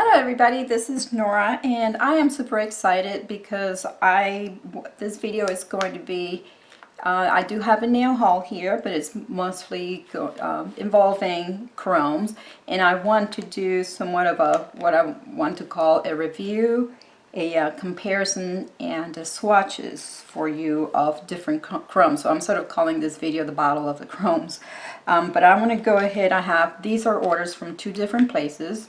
Hello everybody, this is Nora and I am super excited because this video is going to be, I do have a nail haul here, but it's mostly involving chromes, and I want to do somewhat of what I want to call a review, a comparison, and a swatches for you of different chromes. So I'm sort of calling this video the battle of the chromes. But I want to go ahead, these are orders from two different places.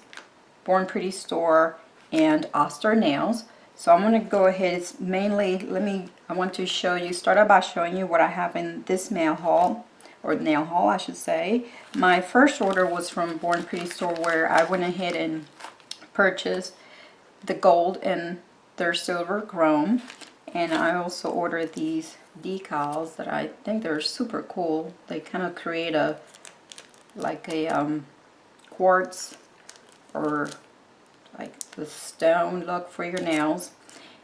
Born Pretty Store and Oster Nails. So I'm going to go ahead. It's mainly, I want to start out by showing you what I have in this nail haul, or nail haul I should say. My first order was from Born Pretty Store, where I went ahead and purchased the gold and their silver chrome. And I also ordered these decals that I think they're super cool. They kind of create like a quartz or like the stone look for your nails.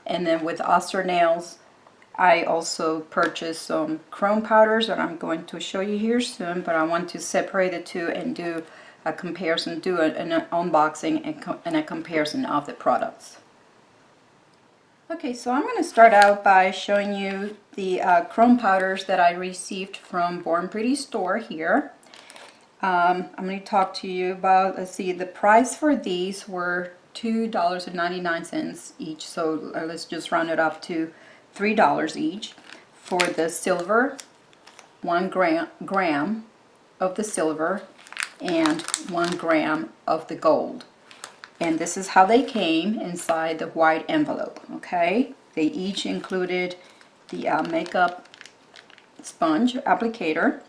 And then with Oster Nails, I also purchased some chrome powders that I'm going to show you here soon, but I want to separate the two and do a comparison, do an unboxing and a comparison of the products. Okay, so I'm going to start out by showing you the chrome powders that I received from Born Pretty Store here. I'm going to talk to you about, let's see, the price for these were $2.99 each, so let's just round it up to $3 each. For the silver, 1 gram of the silver and 1 gram of the gold. And this is how they came inside the white envelope, okay? They each included the makeup sponge applicator.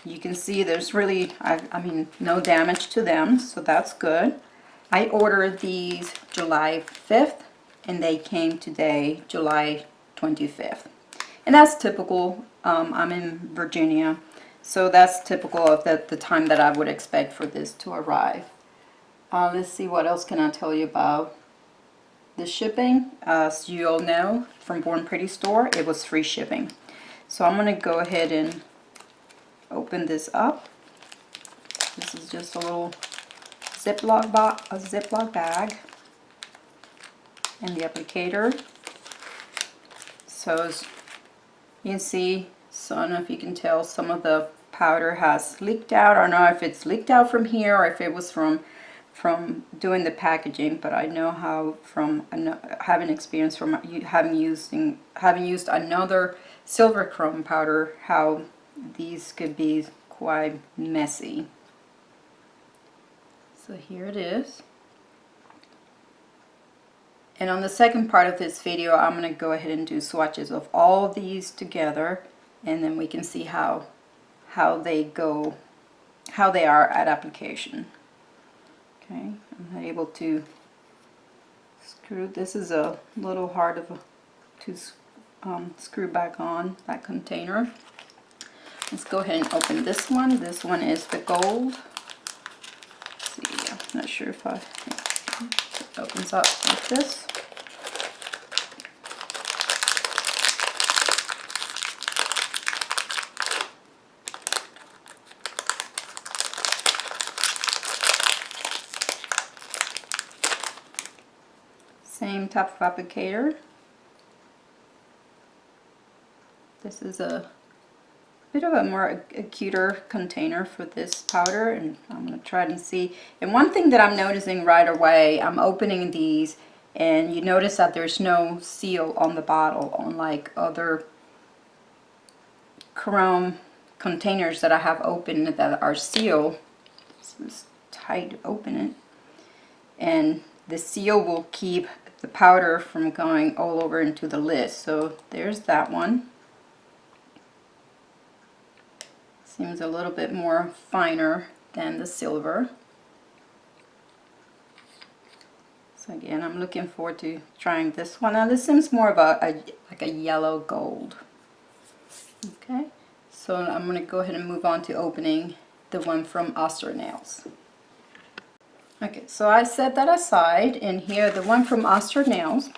You can see there's really, I mean, no damage to them, so that's good. I ordered these July 5th, and they came today, July 25th. And that's typical. I'm in Virginia, so that's typical of the time that I would expect for this to arrive. Let's see, what else can I tell you about the shipping. As you all know, from Born Pretty Store, it was free shipping. So I'm going to go ahead and open this up. This is just a little Ziploc bag and the applicator. So as you can see, so I don't know if you can tell, some of the powder has leaked out. I don't know if it's leaked out from here or if it was from doing the packaging, but I know how, from having experience from having used another silver chrome powder, how these could be quite messy. So here it is. And on the second part of this video, I'm going to go ahead and do swatches of all these together, and then we can see how they are at application. Okay, I'm not able to screw. This is a little hard to screw back on that container. Let's go ahead and open this one. This one is the gold. Let's see, I'm not sure if it opens up like this. Same type of applicator. This is a bit of a more cuter container for this powder, and I'm going to try and see. And one thing that I'm noticing right away, I'm opening these, and you notice that there's no seal on the bottle, unlike other chrome containers that I have opened that are sealed. This is tight to open it, and the seal will keep the powder from going all over into the lid. So there's that one. Seems a little bit more finer than the silver. So again, I'm looking forward to trying this one. Now this seems more of like a yellow gold. Okay, so I'm going to go ahead and move on to opening the one from Oster Nails. Okay, so I set that aside, and here the one from Oster Nails.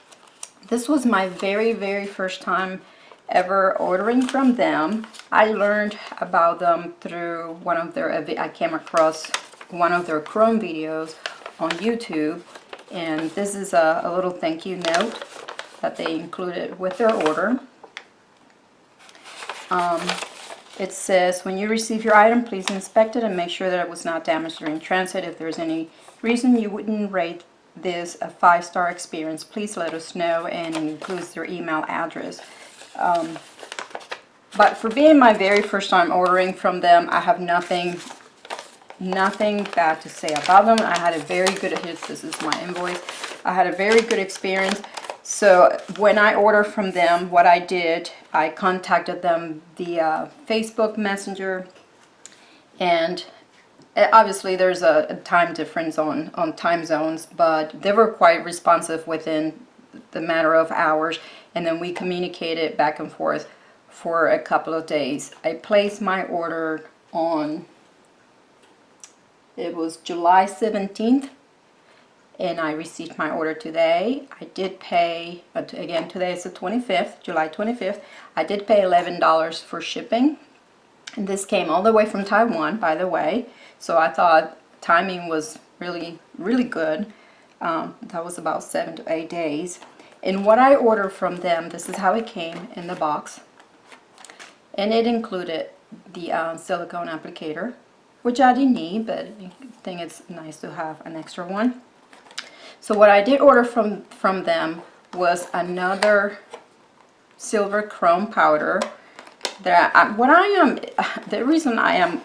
This was my very first time ever ordering from them. I learned about them through one of their, I came across one of their chrome videos on YouTube, and this is a little thank you note that they included with their order. It says, when you receive your item, please inspect it and make sure that it was not damaged during transit. If there's any reason you wouldn't rate this a 5-star experience, please let us know, and it includes their email address. But for being my very first time ordering from them, I have nothing bad to say about them. I had a very good, this is my invoice. I had a very good experience. So when I ordered from them, what I did, I contacted them via Facebook Messenger, and obviously there's a time difference on time zones, but they were quite responsive within the matter of hours, and then we communicated back and forth for a couple of days. I placed my order on, it was July 17th, and I received my order today. I did pay, again, today is the 25th, July 25th. I did pay $11 for shipping, and this came all the way from Taiwan, by the way. So I thought timing was really, really good. That was about 7 to 8 days. And what I ordered from them, this is how it came in the box. And it included the silicone applicator, which I didn't need, but I think it's nice to have an extra one. So what I did order from them was another silver chrome powder. The reason I am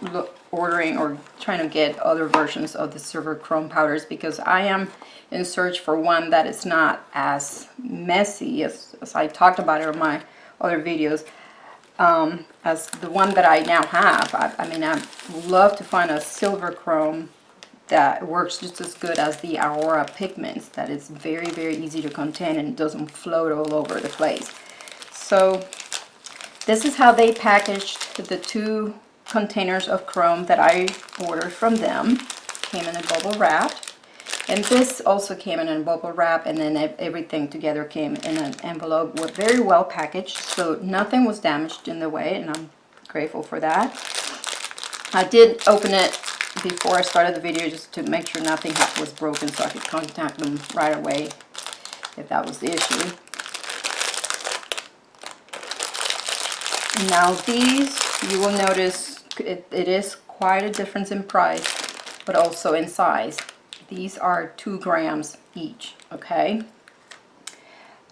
ordering or trying to get other versions of the silver chrome powders, because I am in search for one that is not as messy as I talked about it in my other videos, as the one that I now have. I mean, I would love to find a silver chrome that works just as good as the Aurora pigments, that is very, very easy to contain and doesn't float all over the place. So this is how they packaged the 2 containers of chrome that I ordered from them. Came in a bubble wrap, and this also came in a bubble wrap, and then everything together came in an envelope, with very well packaged, so nothing was damaged in the way, and I'm grateful for that. I did open it before I started the video just to make sure nothing was broken, so I could contact them right away if that was the issue. Now these, you will notice it is quite a difference in price, but also in size. These are 2 grams each, okay?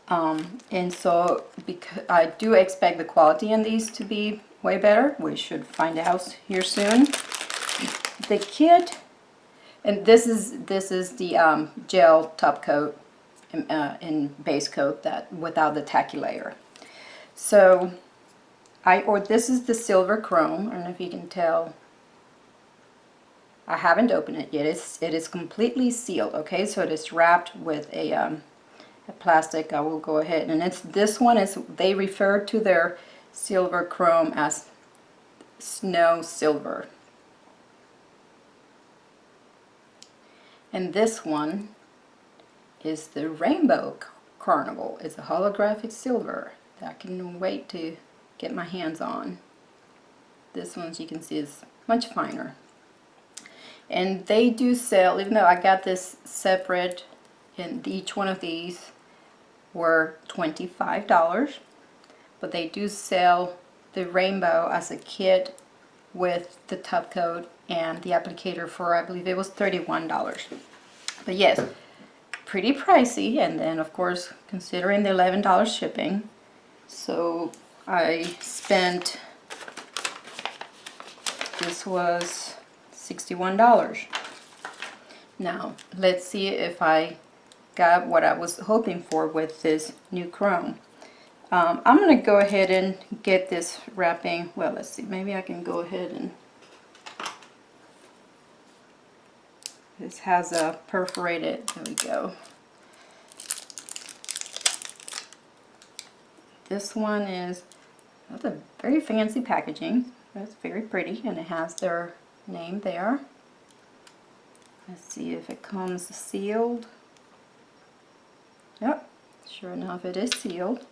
And so because I do expect the quality in these to be way better. We should find out here soon. The kit, and this is the gel top coat and base coat that without the tacky layer. So this is the silver chrome. I don't know if you can tell. I haven't opened it yet. It is completely sealed. Okay, so it is wrapped with a plastic. I will go ahead, and this one is, they refer to their silver chrome as snow silver. And this one is the Rainbow Carnival. It's a holographic silver that I can wait to get my hands on. This one, as you can see, is much finer. And they do sell, even though I got this separate, and each one of these were $25, but they do sell the Rainbow as a kit with the top coat and the applicator for, I believe it was $31. But yes, pretty pricey, and then of course considering the $11 shipping, so I spent, this was $61. Now let's see if I got what I was hoping for with this new chrome. I'm going to go ahead and get this wrapping. Well, let's see, maybe I can go ahead and, this has a perforated, there we go. This one is, that's a very fancy packaging. That's very pretty, and it has their name there. Let's see if it comes sealed. Yep, sure enough it is sealed.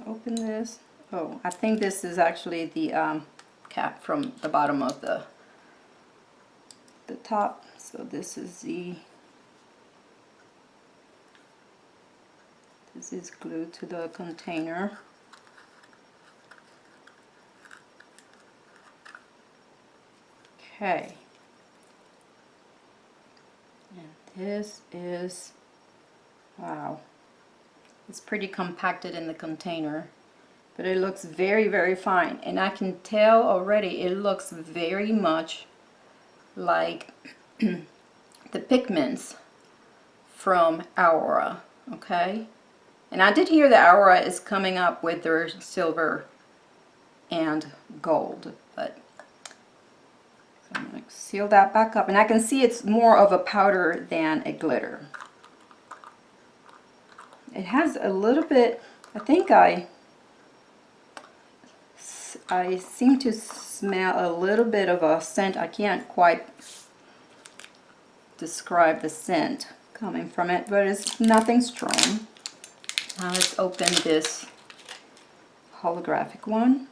Open this. Oh, I think this is actually the cap from the bottom of the top. So this is this is glued to the container. Okay. And this is, wow, it's pretty compacted in the container, but it looks very, very fine. And I can tell already it looks very much like the pigments from Aurora, okay? And I did hear that Aurora is coming up with their silver and gold, but so I'm going to seal that back up. And I can see it's more of a powder than a glitter. It has a little bit, I think I seem to smell a little bit of a scent. I can't quite describe the scent coming from it, but it's nothing strong. Now let's open this holographic one.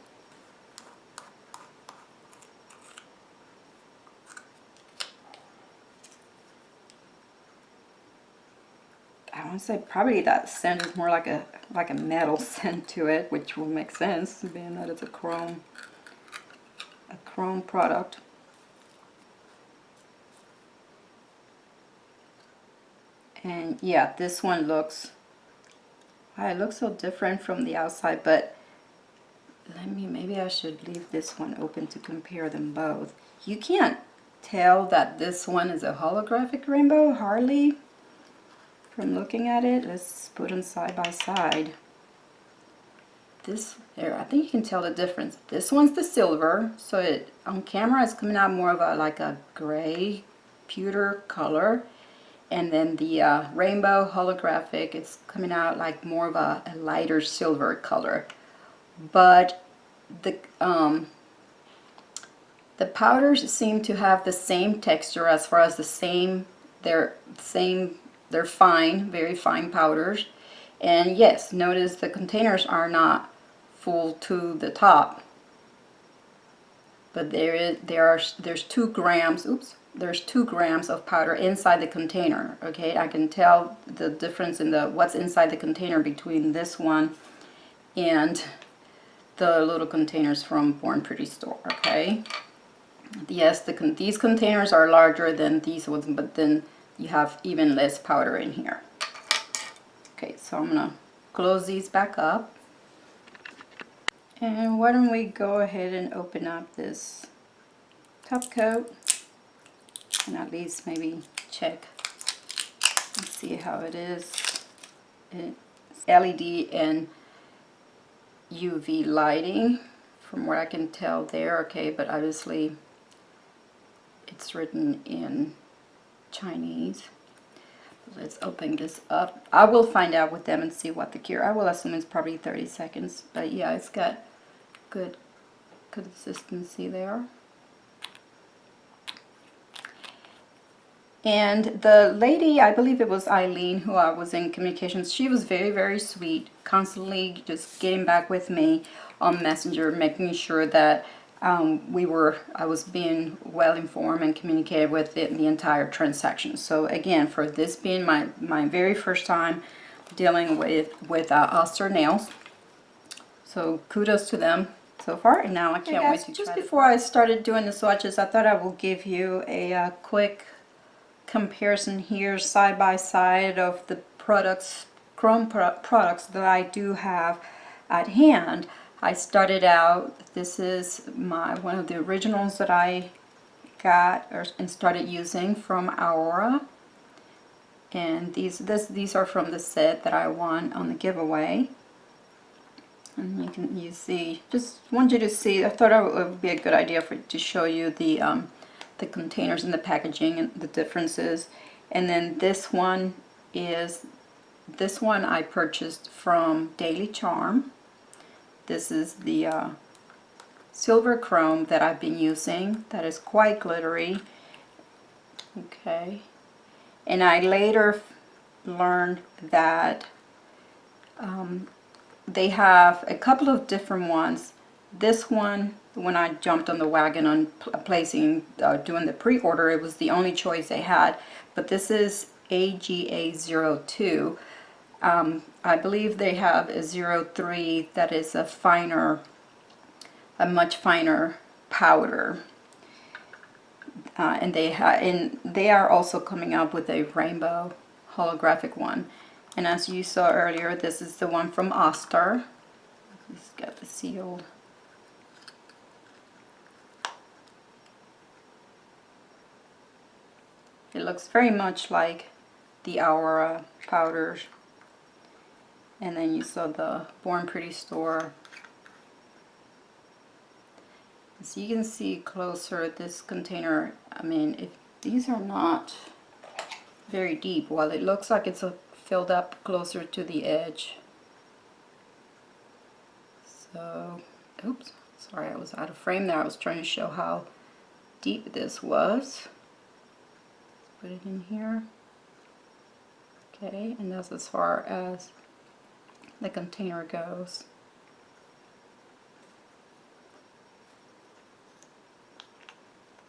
I want to say probably that scent is more like a metal scent to it, which will make sense being that it's a chrome product. And yeah, this one looks, it looks so different from the outside, but maybe I should leave this one open to compare them both. You can't tell that this one is a holographic rainbow, hardly, from looking at it. Let's put them side by side. This there, I think you can tell the difference. This one's the silver, so it on camera it's coming out more of a like a gray pewter color, and then the rainbow holographic, it's coming out like more of a lighter silver color. But the powders seem to have the same texture as far as the same, they're fine, very fine powders. And yes, notice the containers are not full to the top, but there's 2 grams, there's 2 grams of powder inside the container. Okay, I can tell the difference in what's inside the container between this one and the little containers from Born Pretty store. Okay, yes, these containers are larger than these ones, but then you have even less powder in here. Okay, so I'm gonna close these back up. And why don't we go ahead and open up this top coat and at least maybe check and see how it is. It's LED and UV lighting from what I can tell there. Okay, but obviously it's written in Chinese. Let's open this up. I will find out with them and see what the cure. I will assume it's probably 30 seconds, but yeah, it's got good consistency there. And the lady, I believe it was Eileen, who I was in communications, she was very, very sweet, constantly just getting back with me on Messenger, making sure that I was being well informed and communicated with the entire transaction. So again, for this being my very first time dealing with Oster nails, so kudos to them so far. And now I can't wait to try. Just before I started doing the swatches, I thought I will give you a quick comparison here, side by side, of the products, chrome products that I do have at hand. I started out, this is one of the originals that I got and started using from Aurora, and these are from the set that I won on the giveaway. And you see, just want you to see, I thought it would be a good idea to show you the containers and the packaging and the differences. And then this one I purchased from Daily Charm. This is the silver chrome that I've been using, that is quite glittery. Okay, and I later learned that they have a couple of different ones. This one, when I jumped on the wagon on placing, doing the pre-order, it was the only choice they had. But this is AGA02. I believe they have a 03 that is a finer, a much finer powder. And they are also coming up with a rainbow holographic one. And as you saw earlier, this is the one from Oster. It's got the sealed. It looks very much like the Aura powders. And then you saw the Born Pretty Store. As you can see closer, this container, I mean, if these are not very deep, while it looks like it's filled up closer to the edge. So, oops, sorry, I was out of frame there. I was trying to show how deep this was. Put it in here. Okay, and that's as far as the container goes.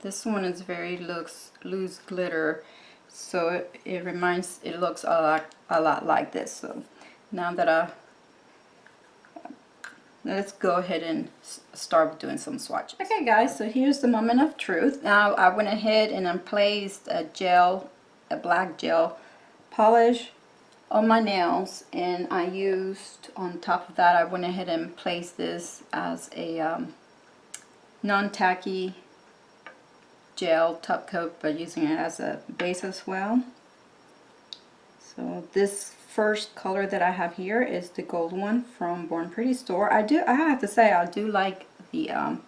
This one is very loose glitter, so it looks a lot like this. So now that let's go ahead and start doing some swatches. Okay guys, so here's the moment of truth. Now I went ahead and I placed a black gel polish on my nails, and I used, on top of that, I went ahead and placed this as a non-tacky gel top coat, but using it as a base as well. So this first color that I have here is the gold one from Born Pretty Store. I have to say, I do like the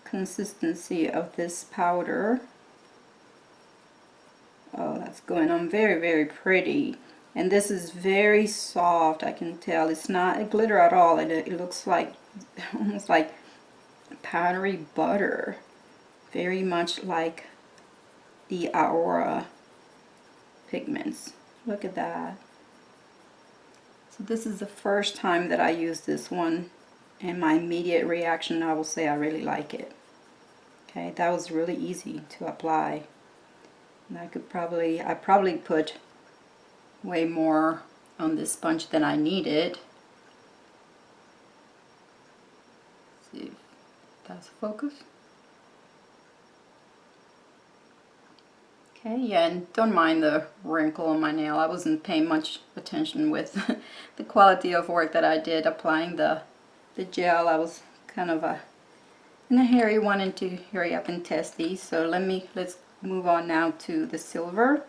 consistency of this powder. Oh, that's going on very, very pretty. And this is very soft, I can tell. It's not a glitter at all. It looks like almost like powdery butter. Very much like the Aura pigments. Look at that. So this is the first time that I use this one, and my immediate reaction, I will say I really like it. Okay, that was really easy to apply. And I probably put way more on this sponge than I needed. Let's see if that's focus. Okay, yeah, and don't mind the wrinkle on my nail. I wasn't paying much attention with the quality of work that I did applying the gel. I was kind of in a hurry, wanting to hurry up and test these. So let's move on now to the silver.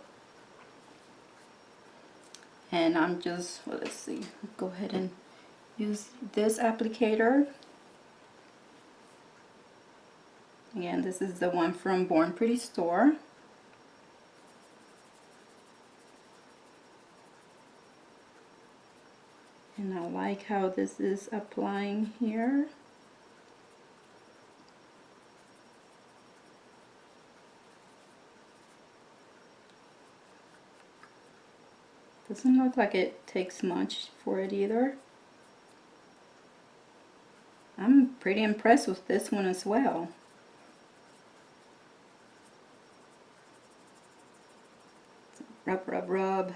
And I'm just, well, let's see, go ahead and use this applicator. Again, this is the one from Born Pretty Store. And I like how this is applying here. Doesn't look like it takes much for it either. I'm pretty impressed with this one as well. Rub, rub, rub.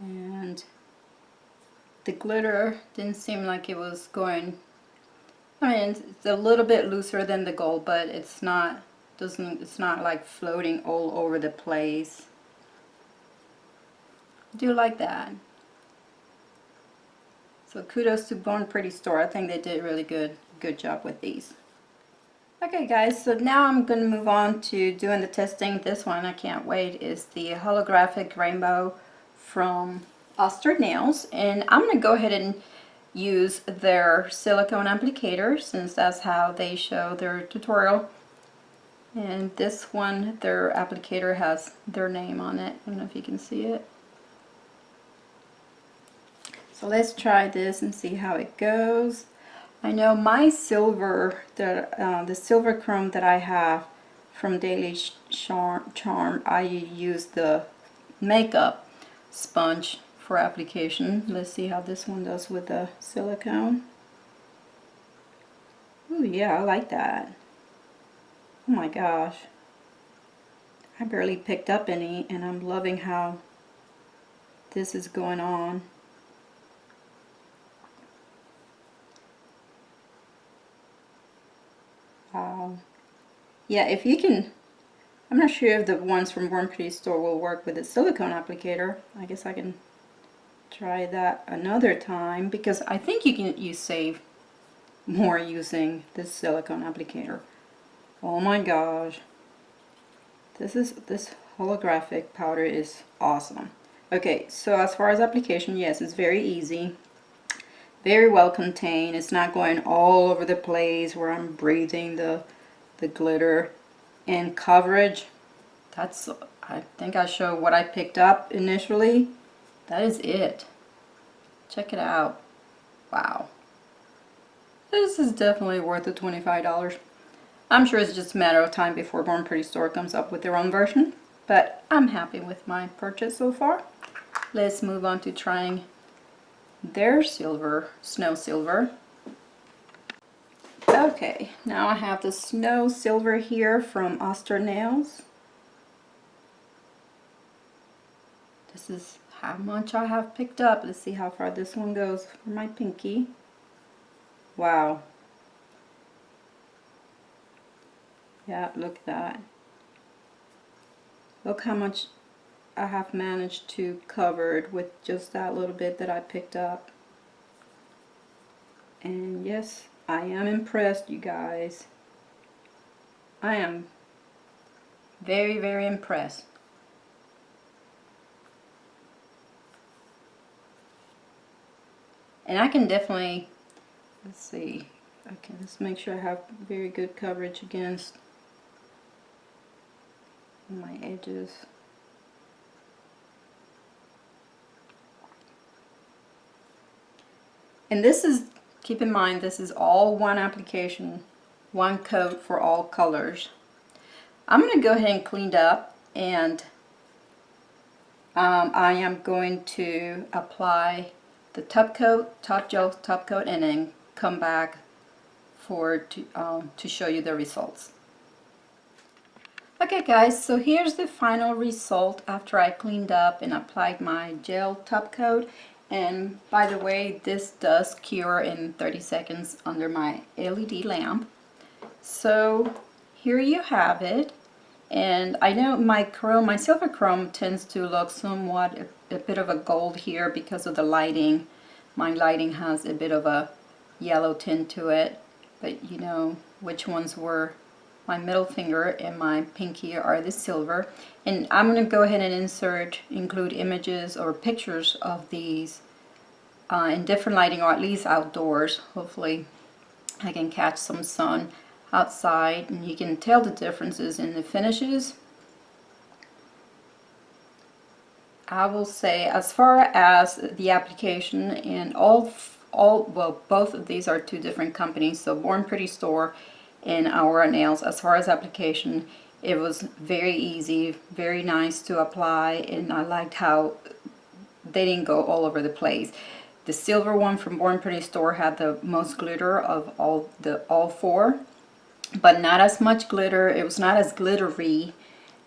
And the glitter didn't seem like it was going, I mean, it's a little bit looser than the gold, but it's not like floating all over the place. I do like that. So kudos to Born Pretty Store. I think they did a really good job with these. Okay guys, so now I'm going to move on to doing the testing. This one, I can't wait, is the holographic rainbow from Oster Nails, and I'm going to go ahead and use their silicone applicator, since that's how they show their tutorial. And this one, their applicator has their name on it. I don't know if you can see it. So let's try this and see how it goes. I know my silver, the silver chrome that I have from Daily Charm, I use the makeup sponge for application. Let's see how this one does with the silicone. Ooh, yeah, I like that. Oh my gosh. I barely picked up any, and I'm loving how this is going on. Wow. Yeah, if you can, I'm not sure if the ones from Born Pretty Store will work with the silicone applicator. I guess I can try that another time, because I think you save more using this silicone applicator. Oh my gosh. This holographic powder is awesome. Okay, so as far as application, yes, it's very easy. Very well contained. It's not going all over the place where I'm breathing the glitter. And coverage, that's, I think I showed what I picked up initially. That is it. Check it out. Wow. This is definitely worth the $25. I'm sure it's just a matter of time before Born Pretty Store comes up with their own version, but I'm happy with my purchase so far. Let's move on to trying their silver, snow silver. Okay, now I have the snow silver here from Oster Nails. This is how much I have picked up. Let's see how far this one goes for my pinky. Wow. Yeah, look at that. Look how much I have managed to cover with just that little bit that I picked up. And yes, I am impressed, you guys. I am very, very impressed. And I can definitely, let's see, okay, let's make sure I have very good coverage against my edges. And this is, keep in mind, this is all one application, one coat for all colors. I'm going to go ahead and clean up, and I am going to apply the top coat, top gel top coat, and then come back to show you the results. Okay guys, so here's the final result after I cleaned up and applied my gel top coat. And by the way, this does cure in 30 seconds under my LED lamp. So here you have it. And I know my silver chrome tends to look somewhat a bit of a gold here because of the lighting. My lighting has a bit of a yellow tint to it, but you know which ones were. My middle finger and my pinky are the silver. And I'm going to go ahead and include images or pictures of these in different lighting, or at least outdoors. Hopefully I can catch some sun outside and you can tell the differences in the finishes. I will say, as far as the application, and well, both of these are two different companies, so Born Pretty Store and Aura Nails. As far as application, it was very easy, very nice to apply, and I liked how they didn't go all over the place. The silver one from Born Pretty Store had the most glitter of all four, but not as much glitter. It was not as glittery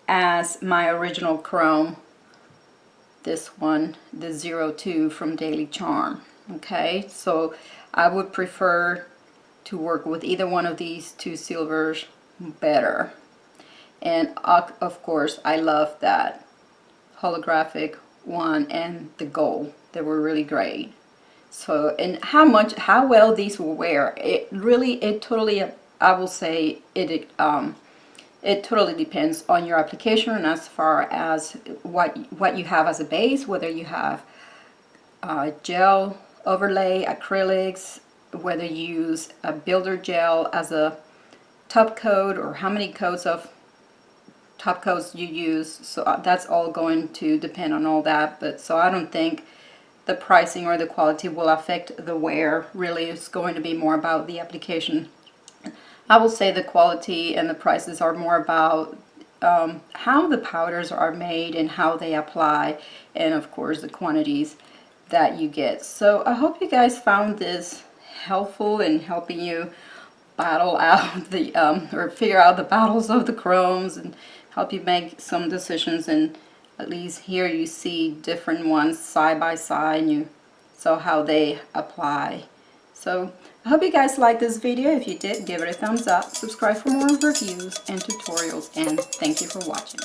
as my original chrome, this one, the 02 from Daily Charm. Okay, so I would prefer to work with either one of these two silvers better. And of course I love that holographic one and the gold. They were really great. So, and how well these will wear, it totally, I will say it totally depends on your application, and as far as what you have as a base, whether you have gel overlay, acrylics, whether you use a builder gel as a top coat, or how many coats of top coats you use. So that's all going to depend on all that. But so I don't think the pricing or the quality will affect the wear. Really, it's going to be more about the application. I will say the quality and the prices are more about how the powders are made and how they apply, and of course the quantities that you get. So I hope you guys found this helpful in helping you battle out the or figure out the battles of the chromes and help you make some decisions. And at least here you see different ones side by side and you saw how they apply. So I hope you guys liked this video. If you did, give it a thumbs up, subscribe for more reviews and tutorials, and thank you for watching.